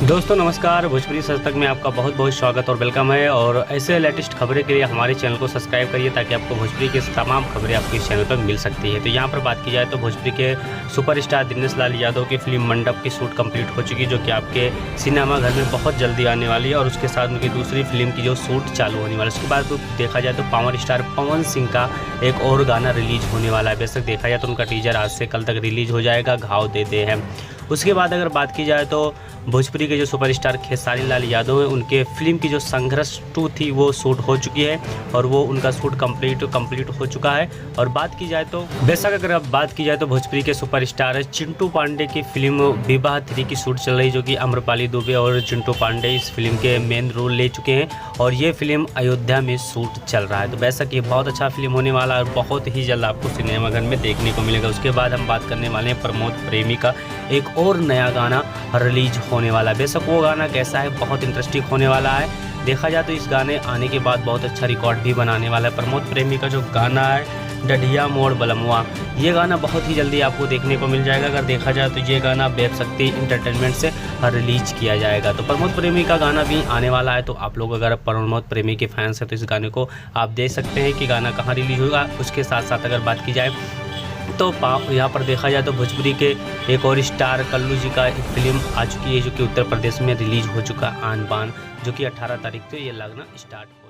दोस्तों नमस्कार, भोजपुरी सच तक में आपका बहुत बहुत स्वागत और वेलकम है। और ऐसे लेटेस्ट खबरें के लिए हमारे चैनल को सब्सक्राइब करिए ताकि आपको भोजपुरी की तमाम खबरें आपके इस चैनल पर मिल सकती है। तो यहाँ पर बात की जाए तो भोजपुरी के सुपरस्टार दिनेश लाल यादव की फिल्म मंडप की शूट कंप्लीट हो चुकी है, जो कि आपके सिनेमा घर में बहुत जल्दी आने वाली है। और उसके साथ उनकी दूसरी फिल्म की जो शूट चालू होने वाली है। उसके बाद देखा जाए तो पावर स्टार पवन सिंह का एक और गाना रिलीज होने वाला है। बेशक देखा जाए तो उनका टीजर आज से कल तक रिलीज हो जाएगा, घाव देते हैं। उसके बाद अगर बात की जाए तो भोजपुरी के जो सुपरस्टार खेसारी लाल यादव हैं, उनके फिल्म की जो संघर्ष 2 थी वो शूट हो चुकी है और वो उनका शूट कंप्लीट हो चुका है। और बात की जाए तो बेशक अगर अब बात की जाए तो भोजपुरी के सुपरस्टार चिंटू पांडे की फिल्म विवाह 3 की शूट चल रही है, जो कि आम्रपाली दुबे और चिंटू पांडे इस फिल्म के मेन रोल ले चुके हैं। और ये फिल्म अयोध्या में शूट चल रहा है। तो बेशक ये बहुत अच्छा फिल्म होने वाला है और बहुत ही जल्द आपको सिनेमाघर में देखने को मिलेगा। उसके बाद हम बात करने वाले हैं प्रमोद प्रेमी का एक और नया गाना रिलीज होने वाला है। बेशक वो गाना कैसा है, बहुत इंटरेस्टिंग होने वाला है। देखा जाए तो इस गाने आने के बाद बहुत अच्छा रिकॉर्ड भी बनाने वाला है। प्रमोद प्रेमी का जो गाना है डढ़िया मोड़ बलमुआ, ये गाना बहुत ही जल्दी आपको देखने को मिल जाएगा। अगर देखा जाए तो ये गाना वेब शक्ति इंटरटेनमेंट से रिलीज किया जाएगा। तो प्रमोद प्रेमी का गाना भी आने वाला है। तो आप लोग अगर प्रमोद प्रेमी के फैंस हैं तो इस गाने को आप देख सकते हैं कि गाना कहाँ रिलीज होगा। उसके साथ साथ अगर बात की जाए तो यहाँ पर देखा जाए तो भोजपुरी के एक और स्टार कल्लू जी का एक फिल्म आ चुकी है, जो कि उत्तर प्रदेश में रिलीज हो चुका है, आन बान, जो कि 18 तारीख से ये लगना स्टार्ट हो